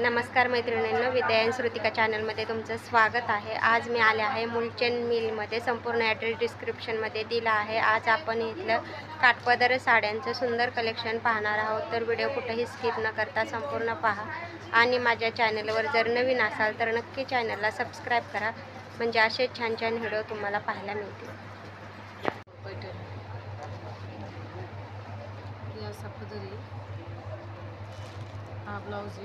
नमस्कार मैत्रिणींनो, विद्या श्रुतिका चॅनलमध्ये तुमचं स्वागत आहे। आज मी आले आहे मुलचंद मिलमध्ये। संपूर्ण ॲड्रेस डिस्क्रिप्शनमध्ये दिला आहे। आज आपण इथलं काठपदर साड्यांचं सुंदर कलेक्शन पाहणार आहोत, तर व्हिडिओ कुठेही स्किप न करता संपूर्ण पहा। आणि माझ्या चॅनलवर जर नवीन असाल तर नक्की चॅनलला सबस्क्राईब करा, म्हणजे असे छान छान व्हिडिओ तुम्हाला पाहायला मिळतील। हा ब्लाउज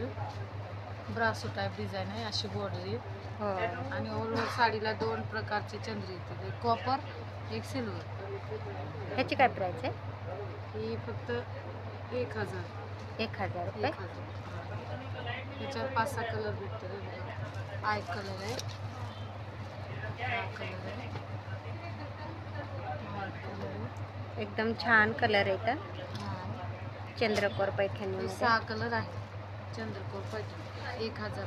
ब्रासो टाइप डिझाईन आहे, अशी बॉर्डर आहे। हो, आणि ओव्हरऑल साडीला दोन प्रकारचे चंद्र येते, एक कॉपर एक सिल्वर। ह्याची काय प्राइस आहे? ही फक्त 1000 रुपये। ह्याच्यात 5-6 कलर भेटतात। हा एक कलर आहे, हा कलर आहे, हा कलर आहे। एकदम छान कलर आहे। चंद्रकोर पैठणी 6 कलर आहे। चंद्रकोर पैठणी 1000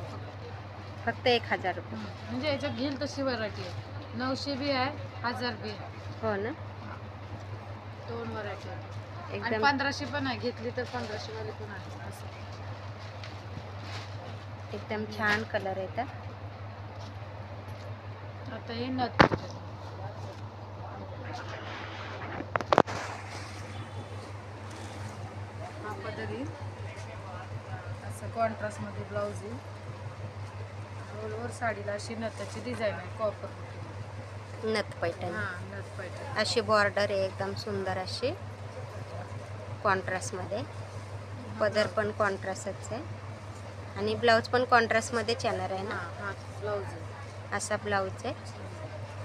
फक्त 1000 रुपये। म्हणजे याच्यात घेईल तशी व्हरायटी आहे, 900 बी आहे, 1000 बी आहे। हो ना, दोन व्हरायटी आहे। आणि एकदम 1500 पण आहे, घेतली तर 1500 वाली पण आहे। असं एकदम छान कलर आहे। आता हे नथ हा पदरी असं कॉन्ट्रास्ट मध्ये ब्लाउज आहे। ऑलवर साडीला अशी नथाची डिझाईन आहे, कॉपर नथ पैठणी। हा नथ पैठणी अशी बॉर्डर आहे, एकदम सुंदर अशी कॉन्ट्रास्टमध्ये। पदर पण कॉन्ट्रास्टच आहे आणि ब्लाऊज पण कॉन्ट्रास्टमध्येच येणार आहे ना। हा ब्लाउज आहे, असा ब्लाऊज आहे।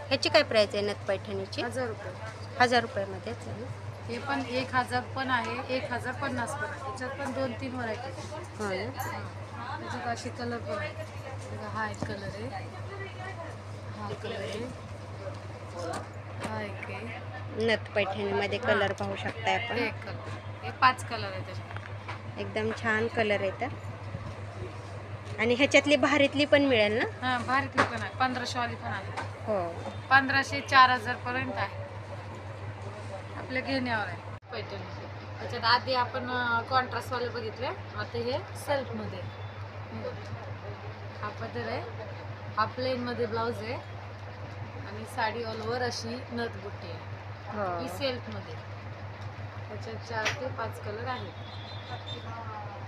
ह्याची काय प्राइस आहे नथ पैठणीची? 1000 रुपये। 1000 रुपयामध्येच आहे। हे पण 1000 पण आहे, 1050 पण आहे। त्याच्यात पण 2-3 व्हरायटी आहे। हो ना, त्याच्यात असे कलर पण आहे। हा एक कलर आहे, हा कलर आहे, हा एक आहे। नथ पैठणीमध्ये कलर पाहू शकताय आपण। एक कलर, हे 5 कलर आहे त्याच्यात। एकदम छान कलर आहे। आणि ह्याच्यातली भारीतली पण मिळेल ना? हा भारीतली पण आहे, 1500 वाली पण आहे। हो, 1500-4000 पर्यंत आहे, आपल्या घेण्यावर आहे पैठणी। त्याच्यात आधी आपण कॉन्ट्रास्ट वाले बघितले, आता हे सेल्फ मध्ये। हा पदर आहे, हा प्लेन मध्ये ब्लाउज आहे आणि साडी ऑल ओव्हर अशी नथ बुट्टी आहे। हो, ही सेल्फ मध्ये। त्याच्यात 4 ते 5 कलर आहेत।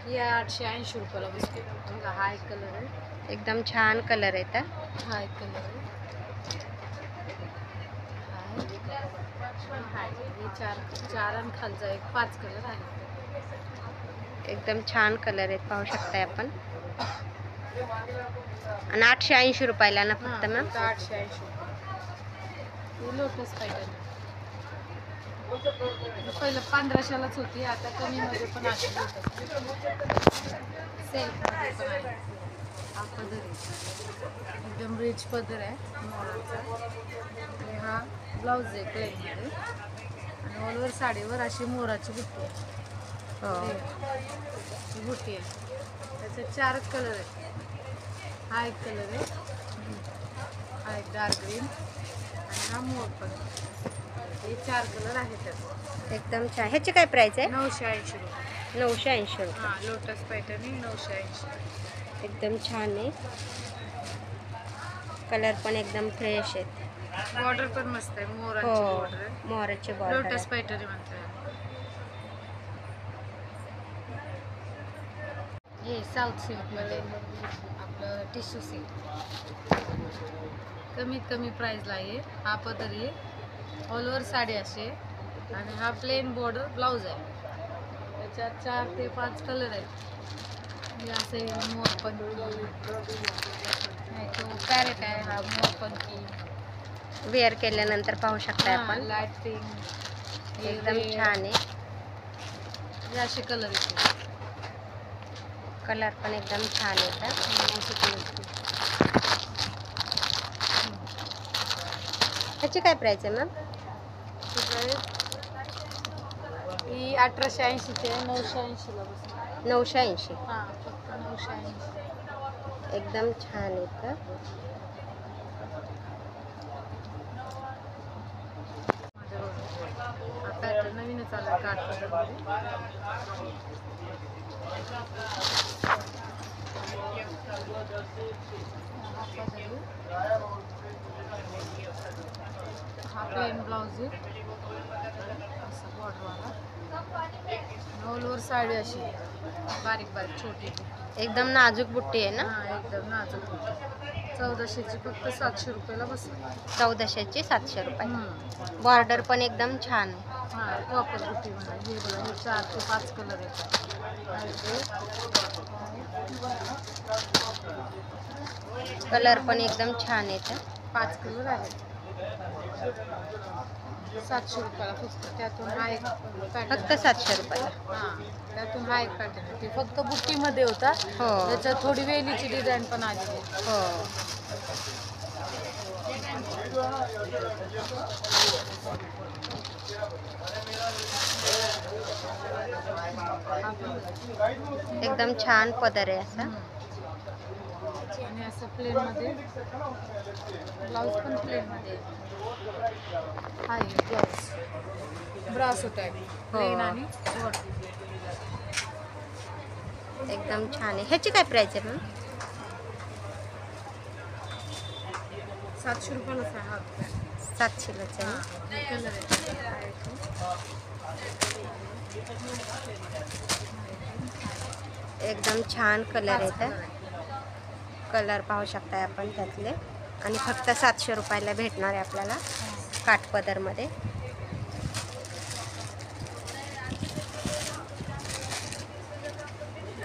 ही 880 रुपयाला बसते। हा एक कलर आहे, एकदम छान कलर आहे। हा एक कलर आहे, हे 4 आणि खालचा एक 5 कलर आहे। एकदम छान कलर आहेत, पाहू शकताय आपण। आणि 880 रुपयाला ना फक्त मॅम? 880 रुपये। लोटस पैठणी पहिलं 1500लाच होती, आता कमी मध्ये पण आहे। सेल्फ मध्ये पण आहे। हा पदर आहे, एकदम रिच पदर आहे मोराचा। आणि हा ब्लाउज आहे प्लेन मध्ये आणि ऑल ओव्हर साडीवर अशी मोराची बुट्टी आहे। हो, ही बुट्टी आहे। त्याच्यात 4 कलर आहेत। हा एक कलर आहे, हा एक डार्क ग्रीन आणि हा मोर पण। हे 4 कलर आहेत त्यात। एकदम छान। ह्याची काय प्राइस आहे? 980 रुपये। 980 रुपये। हा लोटस पैठणी 980। एकदम छान आहे, कलर पण एकदम फ्रेश आहेत। बॉर्डर पण मस्त आहे, मोराची हो, बॉर्डर आहे। मोराची बॉर्डर लोटस आहे। पैठणी म्हणतात। हे साऊथ सिल्क मध्ये आपलं टिश्यू सिल्क, कमीत कमी प्राइसला आहे। हा पदर आहे, ऑल ओव्हर साडी असे आणि हा प्लेन बॉर्डर ब्लाउज आहे। त्याच्यात 4 ते 5 कलर आहेत। हे असे मोरपंखी, तो पॅरेट आहे, हा मोरपंखी। वेअर केल्यानंतर पाहू शकताय आपण, लाईट पिंक, एकदम छान आहे। हे असे कलर येते, कलर पण एकदम छान येतात। ह्याची काय प्राइस आहे मॅम? ही 1880 ते 980 ला बसते। 980। हा फक्त 980। एकदम छान येतं। हा पॅटर्न नवीनच आला काठपदरमध्ये। साडी अशी बारीक बारीक छोटी. एकदम नाजूक बुट्टी आहे ना. हा एकदम नाजूक. 1400ची फक्त 700 रुपयाला बसेल. 1400ची 700 रुपये. बॉर्डर पण एकदम छान आहे. हा कॉपर बुट्टी म्हणा. हे बघा हे 4 ते 5 कलर येतात. कलर पण एकदम छान येतं. 5 कलर आहेत. 700 रुपयाला फक्त. त्यातून हा एक पॅटर्न. फक्त 700 रुपयाला. हा त्यातून हा एक पॅटर्न आहे. ते फक्त बुट्टीमध्ये होता. हो त्याच्यात थोडी वेलीची डिझाईन पण आलेली आहे. हो. एकदम छान पदर आहे असा. आणि असं प्लेन मध्ये ब्लाउज पण प्लेन मध्ये आहे. ब्लाउज ब्रासो टाईप प्लेन आणि वर्क. एकदम छान आहे. ह्याची काय प्राइस आहे मॅम? 700 रुपयालाच आहे हा. 700लाच आहे ना. कलर आहे. एकदम छान कलर येतात. कलर पाहू शकताय आपण त्यातले. आणि फक्त 700 रुपयाला भेटणार आहे आपल्याला काठपदरमध्ये.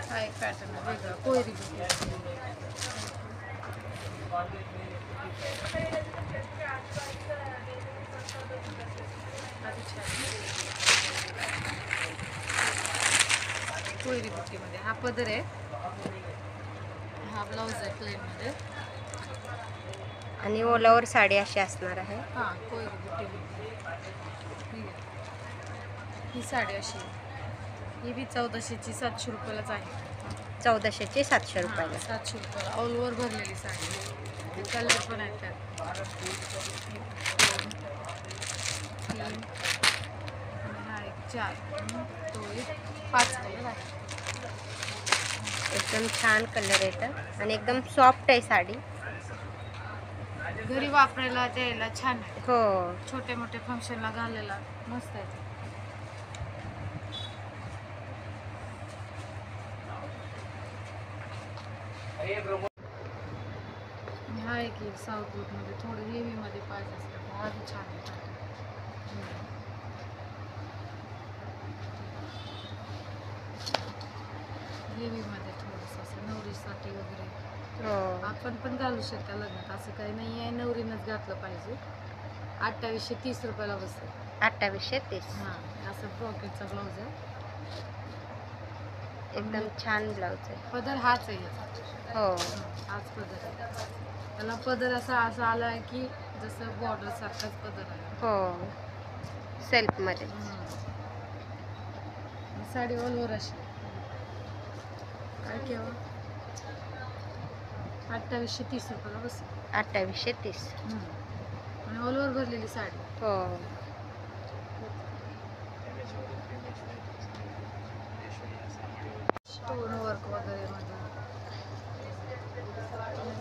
हा एक पॅटर्न आहे वेगळा कोयरी. कोयरी बुट्टीमध्ये हा पदर आहे. हा ब्लाऊज आहे प्लेन मध्ये. आणि ओलावर साडी अशी असणार आहे. हा कोयरी बुट्टीमध्ये ही साडी अशी आहे. ही बी 1400ची 700 रुपयालाच आहे. 1400ची 700 रुपयाला. 700 रुपयाला ऑल ओव्हर भरलेली साडी. कलर पण आहेत त्यात. 3 आणि हा एक 4 तो एक 5 कलर आहे. एकदम छान कलर येतं आणि एकदम सॉफ्ट आहे साडी. घरी वापरायला द्यायला छान आहे. हो. छोट्या मोठ्या फंक्शनला घालायला मस्त आहे. हा एक साऊथ लुक मध्ये थोडं हेवी मध्ये पाहिजे असतं हा बी छान आहे. हेवी मध्ये थोडंसं असं नवरीसाठी वगैरे हो. आपण पण घालू शकता लग्नात. असं काही नाही आहे नवरीनंच घातलं पाहिजे. 2830 रुपयाला बसेल. 2830. हां असं ब्रॉकेटचा ब्लाऊज आहे. एकदम छान ब्लाऊज आहे. पदर हाच आहे याचा. हो. हाच पदर आहे. त्याला पदर असा आला आहे की जसं बॉर्डर सारखाच पदर आहे. हो. सेल्फमध्ये. साडी ऑल ओव्हर अशी काय केव्हा 2830 रुपयाला बसेल. 2830. आणि ऑल ओव्हर भरलेली साडी. हो. स्टोन वर्क वगैरे मध्ये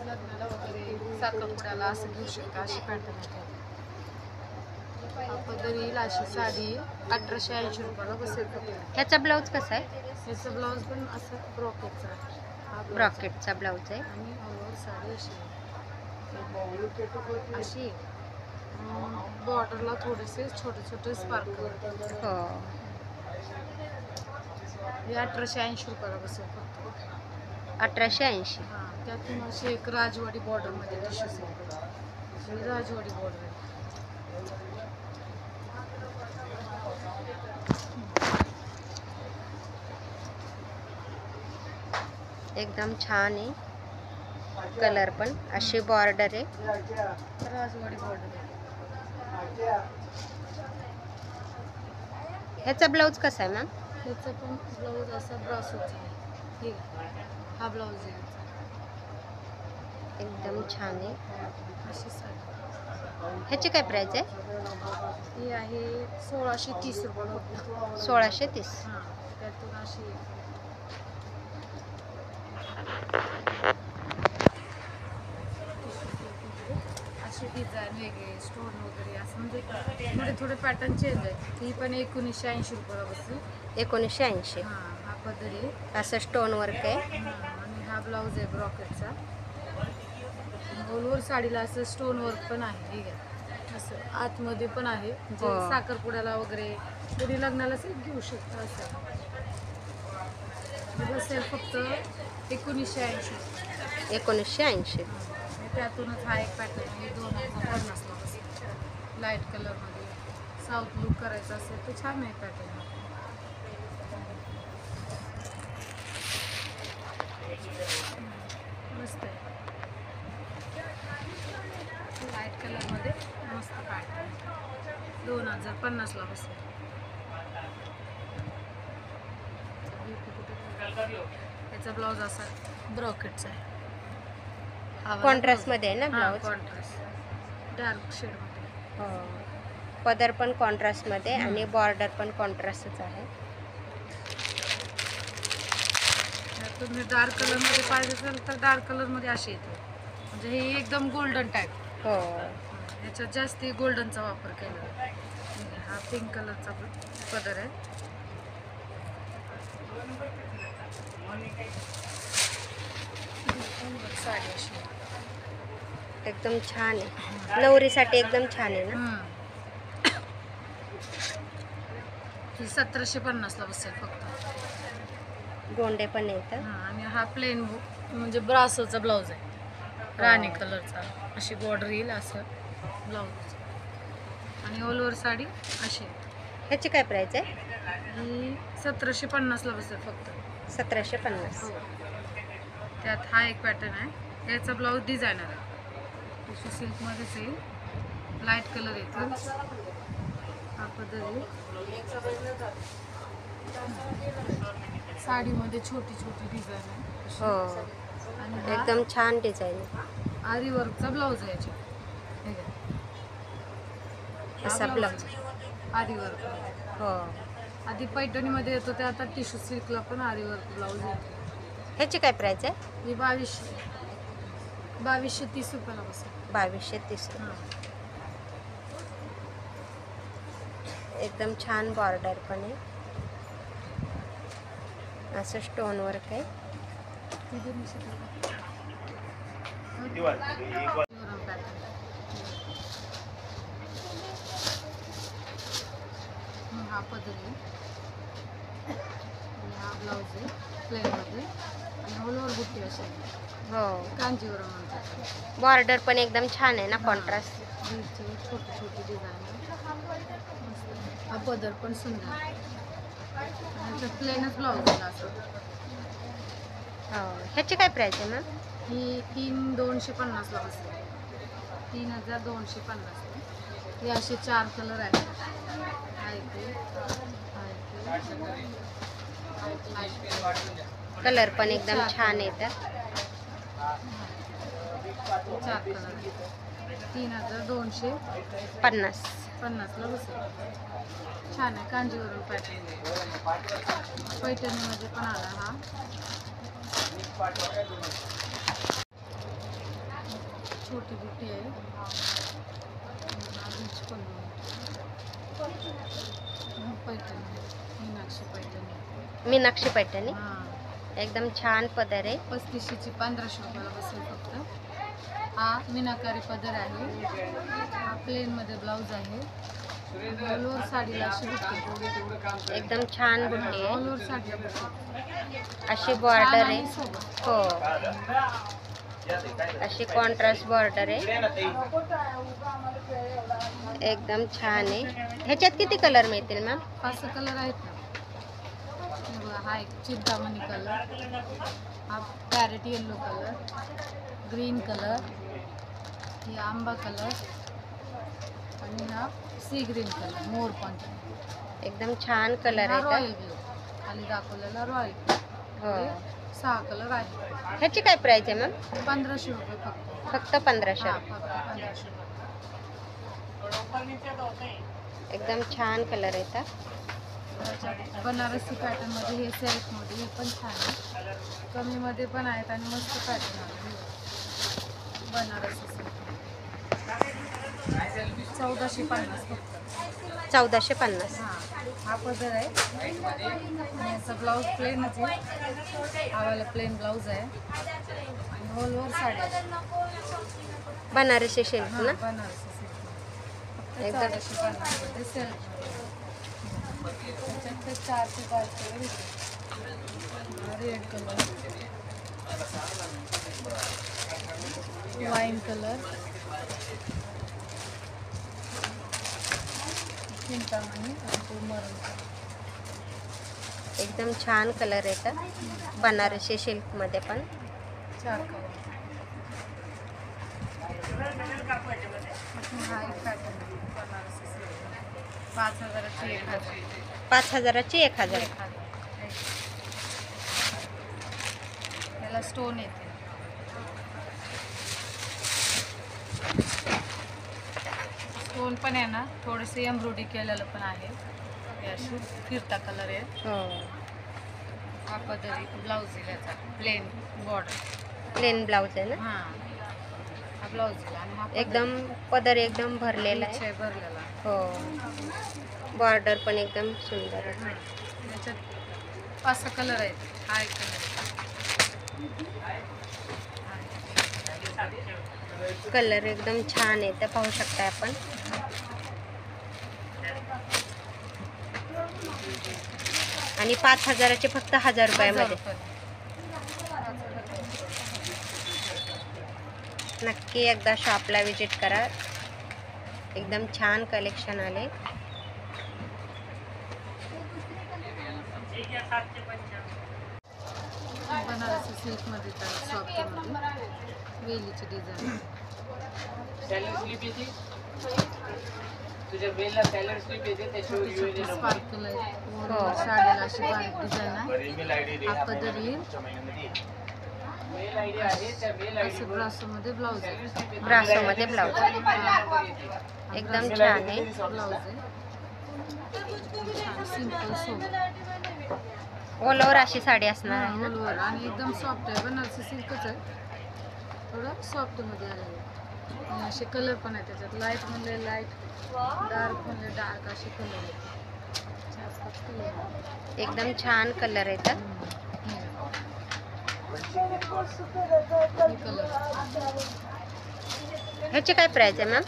लग्नाला वगैरे साखरपुड्याला असं घेऊ शकता. अशी पॅटर्न आहे. पदर येईल अशी साडी 1880 रुपयाला बसेल. ह्याचा ब्लाऊज कसा आहे? ह्याचं ब्लाऊज पण असं ब्रॉकेटचा आहे. हा ब्लाऊज आहे. ब्रॉकेटचा ब्लाऊज आहे. आणि ऑल ओव्हर साडी अशी बॉर्डरला थोडेसे छोटे छोटे स्पार्कल. हो. हे 1880 रुपयाला बसेल फक्त. 1880. हां त्यातून अशी एक राजवाडी बॉर्डरमध्ये टिश्यू सेट. राजवाडी बॉर्डर आहे. एकदम छान आहे. कलर पण अशी बॉर्डर आहे. राजवाडी बॉर्डर आहे. ह्याचा ब्लाऊज कसा आहे मॅम? त्याचा पण ब्लाऊज असा ब्रासोचा आहे. हे हा ब्लाऊज आहे याचा. एकदम छान आहे. अशी साडी. ह्याची काय प्राइस आहे? ही आहे 1630 रुपये फक्त. 1630. हां त्यातून अशी डिझाईन वेगळे स्टोन वगैरे असं म्हणजे थोडे थोडे पॅटर्न चेंज आहे. ही पण 1980 रुपयाला बसली. 1980. हां पदर आहे. असं स्टोन वर्क आहे. आणि हा ब्लाऊज आहे ब्रॉकेटचा. ऑलवर साडीला असं स्टोन वर्क पण आहे. ठीक आहे, असं आतमध्ये पण आहे. जे हो. साखरपुड्याला वगैरे कोणी लग्नाला सेट घेऊ शकतं. असं बसेल फक्त 1980. 1980. त्यातूनच हा एक पॅटर्न आहे. 2050ला बसेल. लाईट कलरमध्ये साऊथ लुक करायचा असेल तर छान आहे पॅटर्न. मस्त आहे. लाईट कलरमध्ये मस्त पॅटर्न. 2050ला बसेल. याचा ब्लाऊज असा ब्रॉकेटचा आहे. कॉन्ट्रास्ट मध्ये आहे ना ब्लाऊज. Contrast dark शेडमध्ये. हो. पदर पण कॉन्ट्रास्ट मध्ये आणि बॉर्डर पण कॉन्ट्रास्टच आहे. तुम्ही डार्क कलरमध्ये पाहिजे असेल तर डार्क कलरमध्ये असे येते. म्हणजे हे एकदम गोल्डन टाईप. हो. याच्यात जास्ती गोल्डनचा वापर केला. हा पिंक कलरचा पदर आहे. साडी अशी एकदम छान आहे. नवरीसाठी एकदम छान आहे ना. ही 1750ला बसेल फक्त. गोंडे पण येतं. आणि हा प्लेन म्हणजे ब्रासोचा ब्लाऊज आहे. राणी कलरचा. अशी बॉर्डर येईल असं ब्लाऊज. आणि ऑल ओव्हर साडी अशी. ह्याची काय प्राइस आहे? ही 1750ला बसेल फक्त. 1750. त्यात हा एक पॅटर्न आहे. याचा ब्लाऊज डिझायनर आहे. टिश्यू सिल्कमध्येच येईल. लाईट कलर येतो. हा पदर आहे. साडीमध्ये छोटी छोटी डिझाईन आहे. हो. आणि हा एकदम छान डिझाईन आहे. आरी वर्कचा ब्लाऊज आहे याच्यात. हे घ्या. असा ब्लाऊज. आरी वर्क. हो. आधी पैठणीमध्ये येतो ते आता टिश्यू सिल्कला पण आरी वर्क ब्लाऊज येतो. ह्याची काय प्राइस आहे? ही 2230 रुपयाला बसेल. 2230. हां. एकदम छान बॉर्डर पण आहे. असं स्टोन वर्क आहे. हा पदर आहे. आणि हा ब्लाऊज आहे प्लेनमध्ये. आणि ऑल ओव्हर बुट्टी अशी हो. कांजीवरम म्हणतात. बॉर्डर पण एकदम छान आहे ना. कॉन्ट्रास्ट. छोटी छोटी डिझाईन आहे. हा पदर पण सुंदर. आणि प्लेनच ब्लाऊज आहे असं. हो. ह्याची काय प्राइस आहे मॅम? ही 3250ला बसते. 3250. हे असे 4 कलर आहेत. कलर पण एकदम छान येतात. 4 कलर. 3250ला बसेल. छान आहे. कांजीवरम पॅटर्न. पैठणीमध्ये पण आला हा. छोटी बुट्टी आहे. पैठणी मीनाक्षी पैठणी. मीनाक्षी पैठणी. हां. एकदम छान पदर आहे. 3500ची 1500 रुपयाला बसेल फक्त. हा मीनाकारी पदर आहे. हा प्लेनमध्ये ब्लाऊज आहे. ऑल ओव्हर साडीला अशी बुट्टी. एकदम छान बुट्टी ऑल आहे. ओव्हर साडीला बुट्टी. अशी बॉर्डर आहे. सोबत. हो. अशी कॉन्ट्रास्ट बॉर्डर आहे. एकदम छान आहे. ह्याच्यात किती कलर मिळतील मॅम? 5 कलर आहेत ना. हे बघा, हा एक चिंतामणी कलर. हा parrot yellow colour. Green colour. ही आंबा कलर. आणि हा सी ग्रीन कलर. मोर पंच. एकदम छान कलर रॉयल आहे. ब्लू. खाली दाखवलेला रॉयल ब्लू. हो. 6 कलर आहे. ह्याची काय प्राइस आहे मॅम? 1500 रुपये फक्त. फक्त 1500. हां, फक्त 1500 रुपये. एकदम छान कलर येतात. त्याच्यात बनारसी पॅटर्नमध्ये हे सिल्कमध्ये हे पण छान आहे. कमीमध्ये पण आहेत आणि मस्त पॅटर्न आहे. बनारसी सिल्क. 1450 फक्त. 1450. हां, हा पदर आहे आणि याचा ब्लाऊज प्लेनच आहे. आवाला प्लेन ब्लाऊज आहे आणि ऑल ओव्हर साडी आहे. बनारसी सिल्क हां, ना. बनारसी सिल्क एकदम 1450 मध्ये सेल. त्याच्यात ते 4 ते 5 कलर येते. Red colour, wine colour, Chintamani आणि तो मरून कलर. एकदम छान कलर येतात बनारसी सिल्क मध्ये पण. 4 कलर. हा एक पॅटर्न बनारसी सिल्क 5000ची 1000. 5000ची 1000. याला स्टोन येते. स्टोन पण आहे ना, थोडेसे एम्ब्रॉयडरी केलेलं पण आहे. हे अशी फिरता कलर आहे. हो, हा पदरी ब्लाऊज आहे याचा प्लेन बॉर्डर. प्लेन ब्लाऊज आहे ना. हां, हा ब्लाऊज आहे आणि हा एकदम पदर एकदम भरलेला आहे. आहे भरलेला. हो, बॉर्डर पण एकदम सुंदर आहे. याच्यात 5 कलर आहेत. हा एक कलर कलर एकदम छान आहे, ते पाहू शकता आपण. आणि 5000चे फक्त 1000 रुपयामध्ये. नक्की एकदा शॉपला विजिट करा. एकदम छान कलेक्शन आले. बनारसी सिल्कमध्ये सॉफ्टमध्ये वेलीची डिझाईन. स्पार्कल आहे. साडीला अशी बारीक डिझाईन आहे. हा पदर येईल. असं ब्रासोमध्ये ब्लाऊज आहे. ब्रासोमध्ये ब्लाऊज एकदम छान आहे. ब्लाऊज आहे छान सिंपल सोबर. ऑल ओव्हर अशी साडी असणार आहे ना. ऑलवर आणि एकदम सॉफ्ट आहे. बनारसी सिल्कच आहे, थोडं सॉफ्टमध्ये आलेलं आहे. आणि असे कलर पण आहे त्याच्यात. लाईट म्हणले लाईट, डार्क म्हणले डार्क, असे कलर आहेत. 4-5 कलर आहेत. एकदम छान कलर येतात. हे कलर ह्याची काय प्राइस आहे मॅम?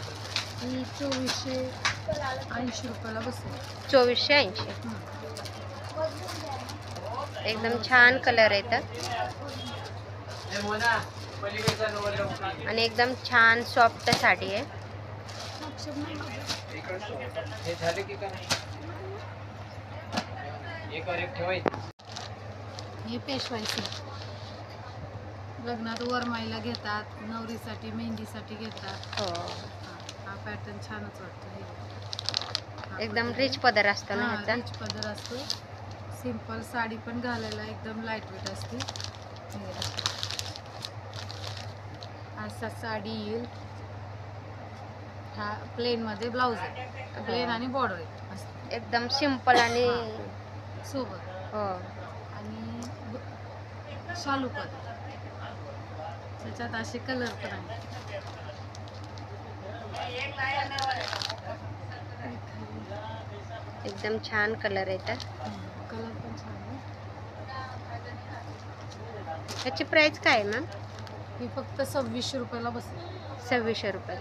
ही 2480 रुपयाला बसेल. 2480. एकदम छान कलर येतात आणि एकदम छान सॉफ्ट साडी आहे. हे पेशवाई सिल्क. लग्नात वरमाईला घेतात, नवरीसाठी मेहंदीसाठी घेतात. हो, हा पॅटर्न छानच वाटतो. एकदम रिच पदर असतो ना ह्याचा. रिच पदर असतो. सिंपल साडी पण घालायला एकदम लाईट वेट असते. असा साडी येईल. हा प्लेन मध्ये ब्लाऊज आहे. प्लेन आणि बॉर्डर आहे एकदम सिंपल आणि सोबत. हो, आणि शालू पदर. त्याच्यात असे कलर पण आहे. एकदम छान कलर येतात. कलर पण छान आहे. ह्याची प्राइस काय आहे मॅम? ही फक्त 2600 रुपयाला बसेल. 2600 रुपये.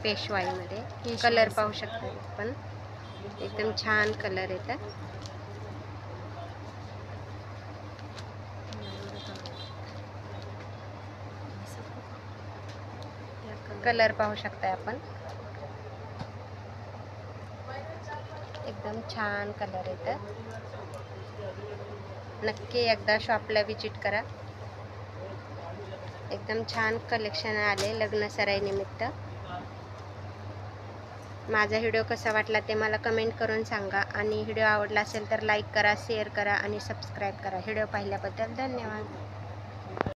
पेशवाईमध्ये पेशवाई कलर पाहू शकता आपण. एकदम छान कलर येतात. कलर पाहू शकता आपण. एकदम छान कलर येतात. नक्की एकदा शॉपला विजिट करा. एकदम छान कलेक्शन आले लग्न सराई निमित्त. माझा व्हिडिओ कसा वाटला ते मला कमेंट करून सांगा. आणि व्हिडिओ आवडला असेल तर लाईक करा, शेअर करा आणि सबस्क्राईब करा. व्हिडिओ पाहिल्याबद्दल धन्यवाद.